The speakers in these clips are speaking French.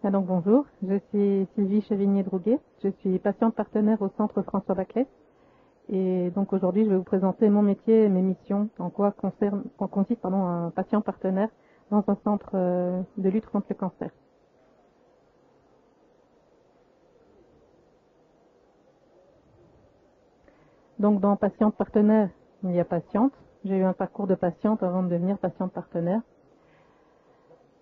Donc bonjour, je suis Sylvie Chevigné-Drouguet, je suis patiente partenaire au centre François Baclès et donc aujourd'hui je vais vous présenter mon métier et mes missions, en consiste un patient partenaire dans un centre de lutte contre le cancer. Donc dans patiente partenaire, il y a patiente. J'ai eu un parcours de patiente avant de devenir patiente partenaire.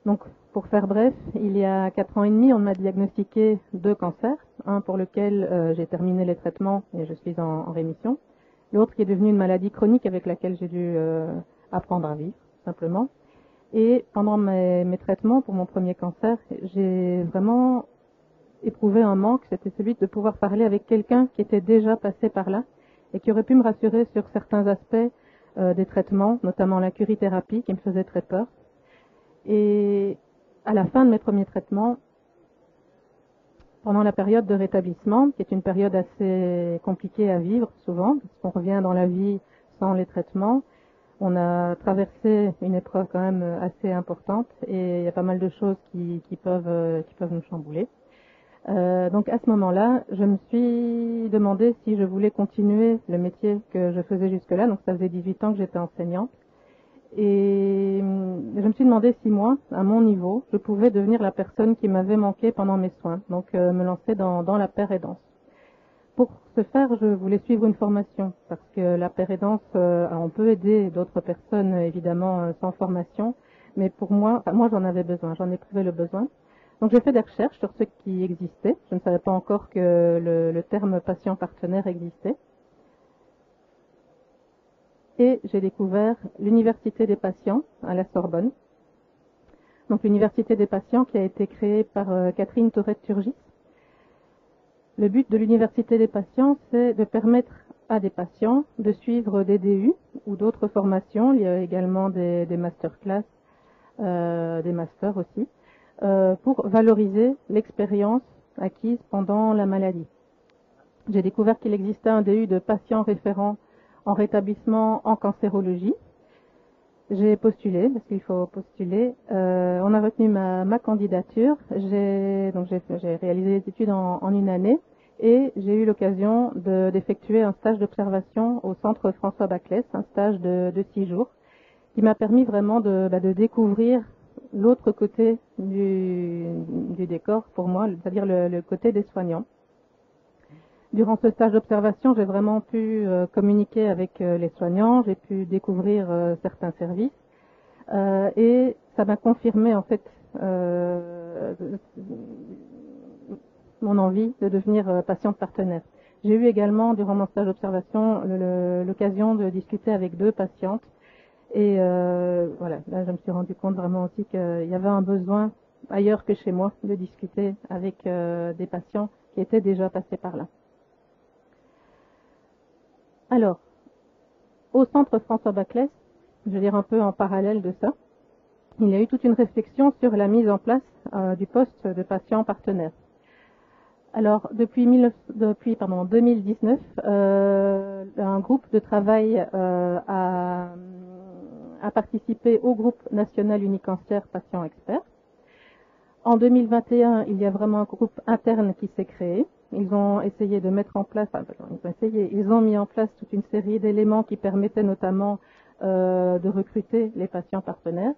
Donc, pour faire bref, il y a 4 ans et demi, on m'a diagnostiqué 2 cancers. Un pour lequel j'ai terminé les traitements et je suis en rémission. L'autre qui est devenu une maladie chronique avec laquelle j'ai dû apprendre à vivre, simplement. Et pendant mes traitements pour mon premier cancer, j'ai vraiment éprouvé un manque, c'était celui de pouvoir parler avec quelqu'un qui était déjà passé par là et qui aurait pu me rassurer sur certains aspects des traitements, notamment la curithérapie qui me faisait très peur. Et à la fin de mes premiers traitements, pendant la période de rétablissement, qui est une période assez compliquée à vivre souvent, parce qu'on revient dans la vie sans les traitements, on a traversé une épreuve quand même assez importante et il y a pas mal de choses qui peuvent nous chambouler. Donc à ce moment-là, je me suis demandé si je voulais continuer le métier que je faisais jusque-là. Donc ça faisait 18 ans que j'étais enseignante. Et je me suis demandé si moi, à mon niveau, je pouvais devenir la personne qui m'avait manqué pendant mes soins, donc me lancer dans la paire aidance. Pour ce faire, je voulais suivre une formation, parce que la paire aidance, on peut aider d'autres personnes, évidemment, sans formation, mais pour moi, moi j'en avais besoin, j'en ai éprouvé le besoin. Donc j'ai fait des recherches sur ce qui existait. Je ne savais pas encore que le terme patient partenaire existait. Et j'ai découvert l'Université des patients à la Sorbonne. Donc l'Université des patients qui a été créée par Catherine Tourette-Turgis. Le but de l'Université des patients, c'est de permettre à des patients de suivre des DU ou d'autres formations. Il y a également des masterclass, des masters aussi, pour valoriser l'expérience acquise pendant la maladie. J'ai découvert qu'il existait un DU de patients référents en rétablissement en cancérologie. J'ai postulé, parce qu'il faut postuler. On a retenu ma candidature. J'ai réalisé les études en une année et j'ai eu l'occasion d'effectuer un stage d'observation au centre François Baclès, un stage de 6 jours, qui m'a permis vraiment de découvrir l'autre côté du décor pour moi, c'est-à-dire le côté des soignants. Durant ce stage d'observation, j'ai vraiment pu communiquer avec les soignants, j'ai pu découvrir certains services et ça m'a confirmé en fait mon envie de devenir patiente partenaire. J'ai eu également durant mon stage d'observation l'occasion de discuter avec 2 patientes et voilà, là je me suis rendu compte vraiment aussi qu'il y avait un besoin ailleurs que chez moi de discuter avec des patients qui étaient déjà passés par là. Alors, au centre François Baclès, je veux dire un peu en parallèle de ça, il y a eu toute une réflexion sur la mise en place du poste de patient partenaire. Alors, depuis 2019, un groupe de travail a participé au groupe national Unicancer Patient Expert. En 2021, il y a vraiment un groupe interne qui s'est créé. Ils ont essayé de mettre en place, ils ont mis en place toute une série d'éléments qui permettaient notamment de recruter les patients partenaires.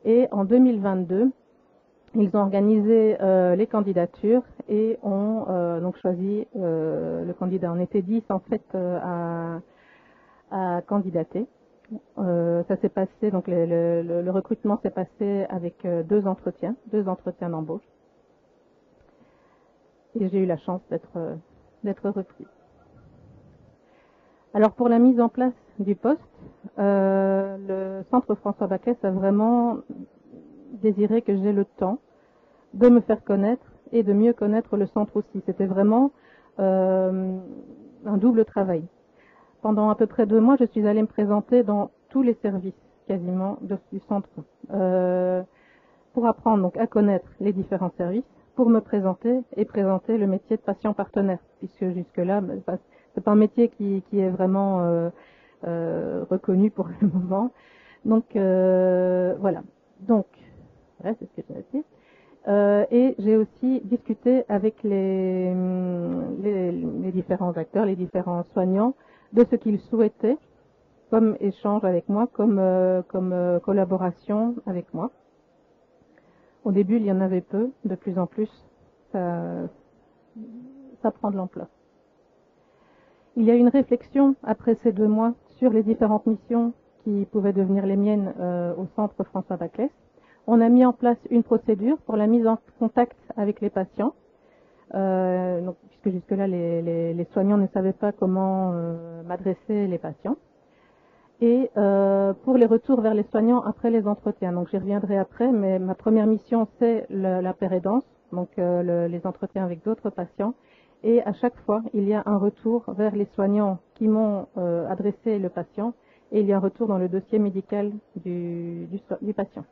Et en 2022, ils ont organisé les candidatures et ont donc choisi le candidat. On était 10 en fait à candidater. Ça s'est passé, donc le recrutement s'est passé avec 2 entretiens d'embauche. Et j'ai eu la chance d'être reprise. Alors pour la mise en place du poste, le centre François Baclès a vraiment désiré que j'ai le temps de me faire connaître et de mieux connaître le centre aussi. C'était vraiment un double travail. Pendant à peu près 2 mois, je suis allée me présenter dans tous les services quasiment du centre pour apprendre donc à connaître les différents services, pour me présenter et présenter le métier de patient partenaire, puisque jusque-là, c'est pas un métier qui est vraiment reconnu pour le moment. Donc voilà. Donc, c'est ce que j'ai dit. Et j'ai aussi discuté avec les différents acteurs, les différents soignants, de ce qu'ils souhaitaient comme échange avec moi, comme collaboration avec moi. Au début, il y en avait peu, de plus en plus, ça prend de l'ampleur. Il y a une réflexion après ces 2 mois sur les différentes missions qui pouvaient devenir les miennes au centre François Baclès. On a mis en place une procédure pour la mise en contact avec les patients, puisque jusque-là les soignants ne savaient pas comment m'adresser les patients. Et pour les retours vers les soignants après les entretiens. Donc j'y reviendrai après, mais ma première mission c'est la pérédance, donc les entretiens avec d'autres patients. Et à chaque fois, il y a un retour vers les soignants qui m'ont adressé le patient, et il y a un retour dans le dossier médical du patient.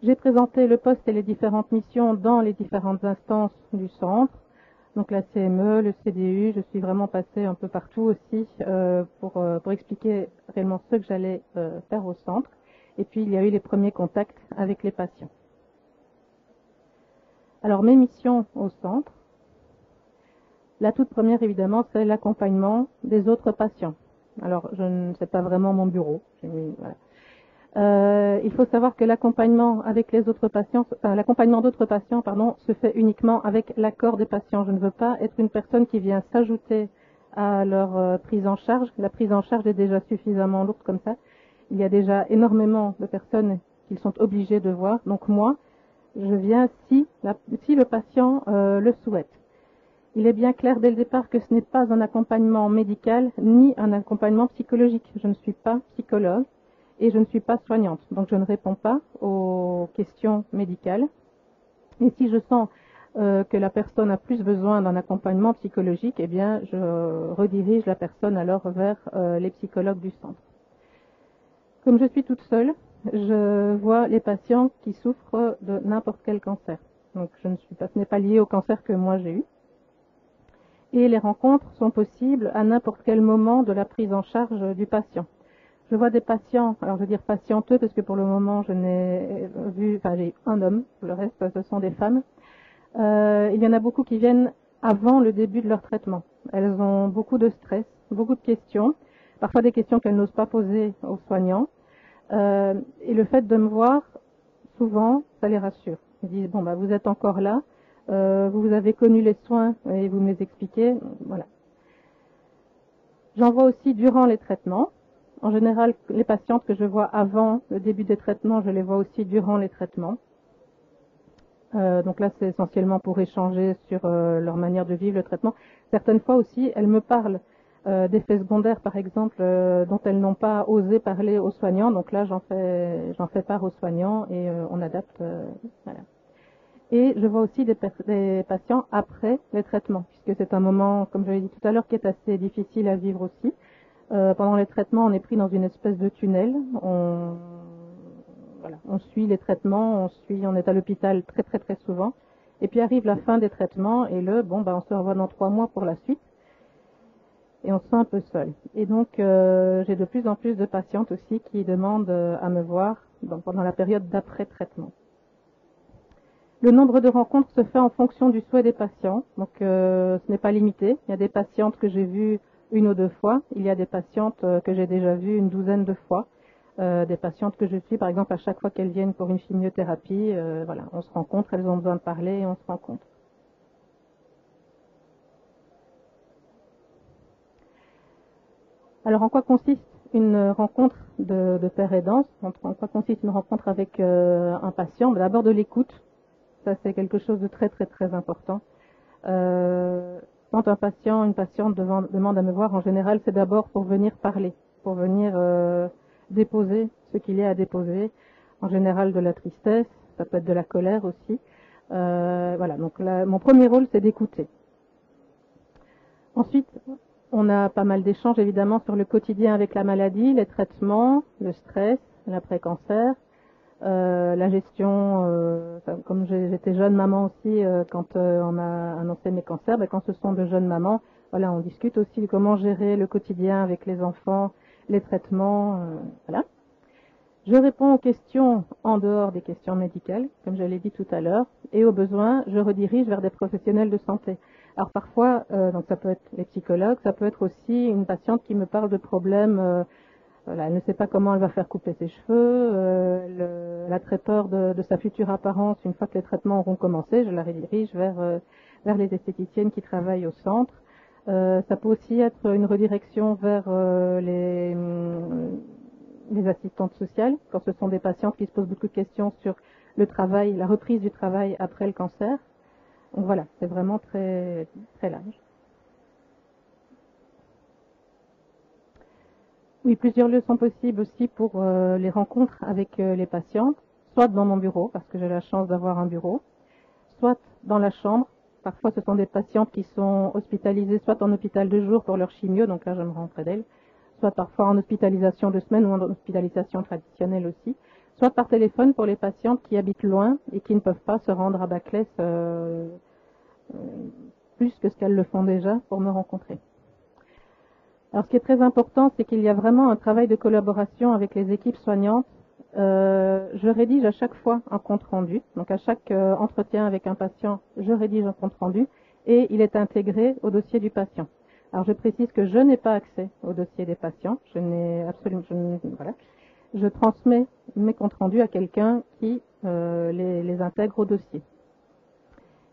J'ai présenté le poste et les différentes missions dans les différentes instances du centre. Donc la CME, le CDU, je suis vraiment passée un peu partout aussi pour expliquer réellement ce que j'allais faire au centre. Et puis il y a eu les premiers contacts avec les patients. Alors mes missions au centre, la toute première évidemment c'est l'accompagnement des autres patients. Alors je ne sais pas vraiment mon bureau. Voilà. Il faut savoir que l'accompagnement avec les autres patients, l'accompagnement d'autres patients, se fait uniquement avec l'accord des patients. Je ne veux pas être une personne qui vient s'ajouter à leur prise en charge. La prise en charge est déjà suffisamment lourde comme ça. Il y a déjà énormément de personnes qu'ils sont obligés de voir. Donc moi, je viens si le patient le souhaite. Il est bien clair dès le départ que ce n'est pas un accompagnement médical ni un accompagnement psychologique. Je ne suis pas psychologue. Et je ne suis pas soignante, donc je ne réponds pas aux questions médicales. Et si je sens que la personne a plus besoin d'un accompagnement psychologique, eh bien, je redirige la personne alors vers les psychologues du centre. Comme je suis toute seule, je vois les patients qui souffrent de n'importe quel cancer. Donc, ce n'est pas lié au cancer que moi j'ai eu. Et les rencontres sont possibles à n'importe quel moment de la prise en charge du patient. Je vois des patients, alors je veux dire patienteux parce que pour le moment je n'ai vu, j'ai un homme, le reste ce sont des femmes. Il y en a beaucoup qui viennent avant le début de leur traitement. Elles ont beaucoup de stress, beaucoup de questions, parfois des questions qu'elles n'osent pas poser aux soignants. Et le fait de me voir, souvent, ça les rassure. Ils disent, bon, vous êtes encore là, vous avez connu les soins et vous me les expliquez, voilà. J'en vois aussi durant les traitements. En général, les patientes que je vois avant le début des traitements, je les vois aussi durant les traitements. Donc là, c'est essentiellement pour échanger sur leur manière de vivre le traitement. Certaines fois aussi, elles me parlent d'effets secondaires, par exemple, dont elles n'ont pas osé parler aux soignants. Donc là, j'en fais part aux soignants et on adapte. Voilà. Et je vois aussi des patients après les traitements, puisque c'est un moment, comme je l'ai dit tout à l'heure, qui est assez difficile à vivre aussi. Pendant les traitements, on est pris dans une espèce de tunnel. On suit les traitements, on est à l'hôpital très très très souvent. Et puis arrive la fin des traitements et on se revoit dans 3 mois pour la suite. Et on se sent un peu seul. Et donc j'ai de plus en plus de patientes aussi qui demandent à me voir pendant la période d'après-traitement. Le nombre de rencontres se fait en fonction du souhait des patients. Donc ce n'est pas limité. Il y a des patientes que j'ai vues 1 ou 2 fois. Il y a des patientes que j'ai déjà vues une douzaine de fois. Des patientes que je suis, par exemple, à chaque fois qu'elles viennent pour une chimiothérapie, on se rencontre, elles ont besoin de parler et on se rencontre. Alors, en quoi consiste une rencontre de père aidant? En quoi consiste une rencontre avec un patient? D'abord de l'écoute. Ça, c'est quelque chose de très très très important. Quand un patient, une patiente demande à me voir, en général, c'est d'abord pour venir parler, pour venir déposer ce qu'il y a à déposer. En général, de la tristesse, ça peut être de la colère aussi. Donc mon premier rôle, c'est d'écouter. Ensuite, on a pas mal d'échanges, évidemment, sur le quotidien avec la maladie, les traitements, le stress, l'après-cancer. La gestion, comme j'étais jeune maman aussi, quand on m'a annoncé mes cancers, quand ce sont de jeunes mamans, on discute aussi de comment gérer le quotidien avec les enfants, les traitements, voilà. Je réponds aux questions en dehors des questions médicales, comme je l'ai dit tout à l'heure, et au besoin, je redirige vers des professionnels de santé. Alors parfois, donc ça peut être les psychologues, ça peut être aussi une patiente qui me parle de problèmes, voilà, elle ne sait pas comment elle va faire couper ses cheveux, elle a très peur de sa future apparence. Une fois que les traitements auront commencé, je la redirige vers les esthéticiennes qui travaillent au centre. Ça peut aussi être une redirection vers les assistantes sociales, quand ce sont des patientes qui se posent beaucoup de questions sur le travail, la reprise du travail après le cancer. Donc voilà, c'est vraiment très, très large. Oui, plusieurs lieux sont possibles aussi pour les rencontres avec les patientes, soit dans mon bureau, parce que j'ai la chance d'avoir un bureau, soit dans la chambre. Parfois, ce sont des patientes qui sont hospitalisées, soit en hôpital de jour pour leur chimio, donc là, je me rends près d'elles, soit parfois en hospitalisation de semaine ou en hospitalisation traditionnelle aussi, soit par téléphone pour les patientes qui habitent loin et qui ne peuvent pas se rendre à Baclès plus que ce qu'elles le font déjà pour me rencontrer. Alors, ce qui est très important, c'est qu'il y a vraiment un travail de collaboration avec les équipes soignantes. Je rédige à chaque fois un compte rendu. Donc, à chaque entretien avec un patient, je rédige un compte rendu et il est intégré au dossier du patient. Alors, je précise que je n'ai pas accès au dossier des patients. Voilà. Je transmets mes comptes rendus à quelqu'un qui les intègre au dossier.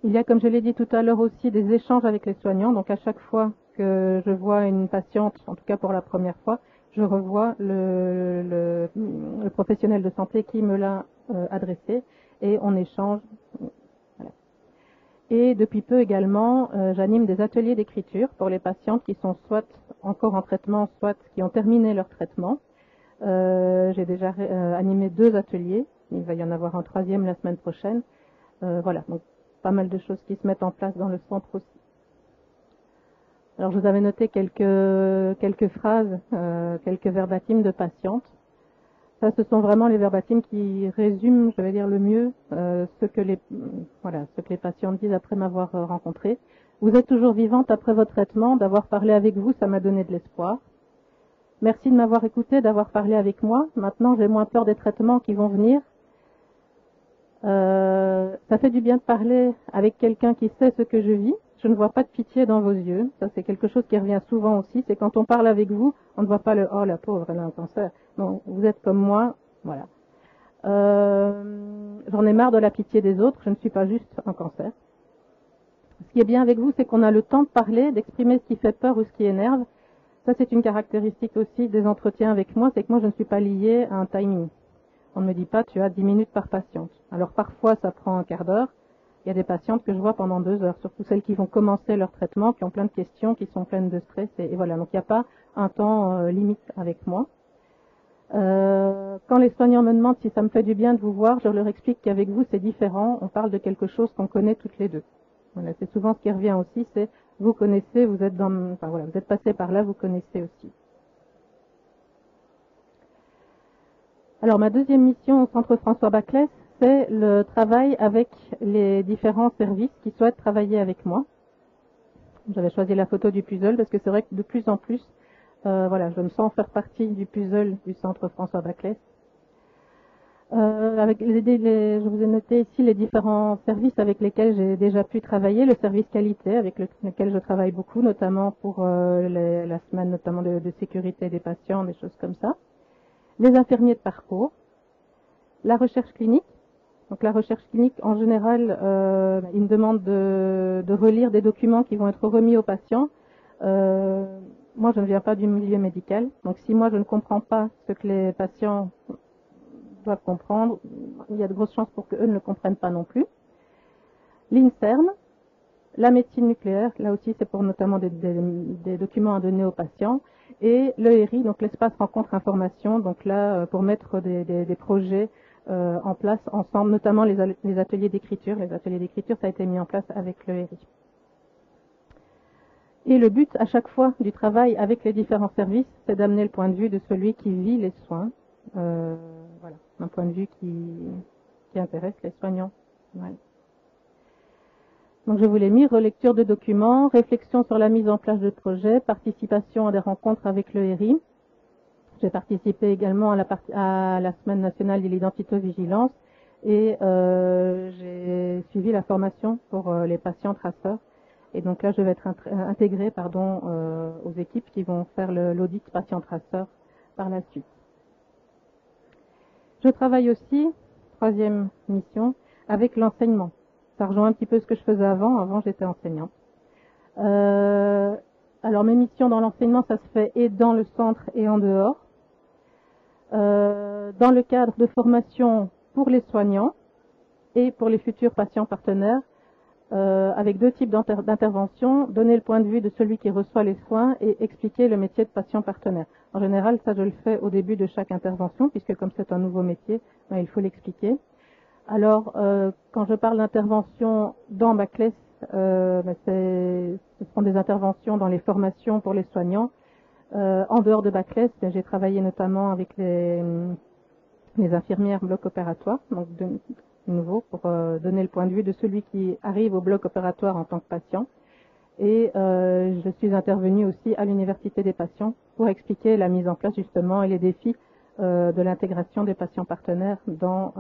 Il y a, comme je l'ai dit tout à l'heure aussi, des échanges avec les soignants. Donc, à chaque fois que je vois une patiente, en tout cas pour la première fois, je revois le professionnel de santé qui me l'a adressé et on échange. Voilà. Et depuis peu également, j'anime des ateliers d'écriture pour les patientes qui sont soit encore en traitement, soit qui ont terminé leur traitement. J'ai déjà animé 2 ateliers. Il va y en avoir un 3e la semaine prochaine. Voilà, donc pas mal de choses qui se mettent en place dans le centre aussi. Alors je vous avais noté quelques phrases, quelques verbatims de patientes. Ça, ce sont vraiment les verbatims qui résument, je vais dire, le mieux ce que les patientes disent après m'avoir rencontrée. Vous êtes toujours vivante après votre traitement. D'avoir parlé avec vous, ça m'a donné de l'espoir. Merci de m'avoir écouté, d'avoir parlé avec moi. Maintenant, j'ai moins peur des traitements qui vont venir. Ça fait du bien de parler avec quelqu'un qui sait ce que je vis. Je ne vois pas de pitié dans vos yeux. Ça, c'est quelque chose qui revient souvent aussi. C'est quand on parle avec vous, on ne voit pas le « oh, la pauvre, elle a un cancer ». Non, vous êtes comme moi. Voilà. J'en ai marre de la pitié des autres. Je ne suis pas juste un cancer. Ce qui est bien avec vous, c'est qu'on a le temps de parler, d'exprimer ce qui fait peur ou ce qui énerve. Ça, c'est une caractéristique aussi des entretiens avec moi. C'est que moi, je ne suis pas liée à un timing. On ne me dit pas, tu as 10 minutes par patiente. Alors parfois, ça prend un quart d'heure. Il y a des patientes que je vois pendant 2 heures, surtout celles qui vont commencer leur traitement, qui ont plein de questions, qui sont pleines de stress. Et voilà, donc il n'y a pas un temps limite avec moi. Quand les soignants me demandent si ça me fait du bien de vous voir, je leur explique qu'avec vous, c'est différent. On parle de quelque chose qu'on connaît toutes les deux. Voilà, c'est souvent ce qui revient aussi, c'est vous connaissez, vous êtes vous êtes passé par là, vous connaissez aussi. Alors, ma deuxième mission au Centre François Baclès, c'est le travail avec les différents services qui souhaitent travailler avec moi. J'avais choisi la photo du puzzle parce que c'est vrai que de plus en plus, je me sens faire partie du puzzle du Centre François Baclès. Je vous ai noté ici les différents services avec lesquels j'ai déjà pu travailler. Le service qualité avec lequel je travaille beaucoup, notamment pour la semaine notamment de sécurité des patients, des choses comme ça. Les infirmiers de parcours, la recherche clinique. Donc la recherche clinique, en général, ils me demandent de relire des documents qui vont être remis aux patients. Moi, je ne viens pas du milieu médical, donc si moi je ne comprends pas ce que les patients doivent comprendre, il y a de grosses chances pour qu'eux ne le comprennent pas non plus. L'INSERM, la médecine nucléaire, là aussi c'est pour notamment des documents à donner aux patients, et l'ERI, donc l'espace rencontre information, donc là pour mettre des projets en place ensemble, notamment les ateliers d'écriture. Les ateliers d'écriture, ça a été mis en place avec l'ERI. Et le but à chaque fois du travail avec les différents services, c'est d'amener le point de vue de celui qui vit les soins, un point de vue qui intéresse les soignants. Ouais. Donc je vous l'ai mis, relecture de documents, réflexion sur la mise en place de projets, participation à des rencontres avec l'ERI. J'ai participé également à la Semaine nationale de l'identité-vigilance et j'ai suivi la formation pour les patients traceurs. Et donc là, je vais être intégrée aux équipes qui vont faire l'audit patient-traceur par la suite. Je travaille aussi, troisième mission, avec l'enseignement. Ça rejoint un petit peu ce que je faisais avant. Avant, j'étais enseignante. Alors, mes missions dans l'enseignement, ça se fait et dans le centre et en dehors. Dans le cadre de formation pour les soignants et pour les futurs patients partenaires, avec deux types d'interventions, donner le point de vue de celui qui reçoit les soins et expliquer le métier de patient partenaire. En général, ça je le fais au début de chaque intervention, puisque comme c'est un nouveau métier, il faut l'expliquer. Alors, quand je parle d'intervention dans Baclès, ce sont des interventions dans les formations pour les soignants. En dehors de Baclès, j'ai travaillé notamment avec les infirmières bloc opératoire, donc de nouveau pour donner le point de vue de celui qui arrive au bloc opératoire en tant que patient. Et je suis intervenue aussi à l'Université des patients pour expliquer la mise en place justement et les défis de l'intégration des patients partenaires dans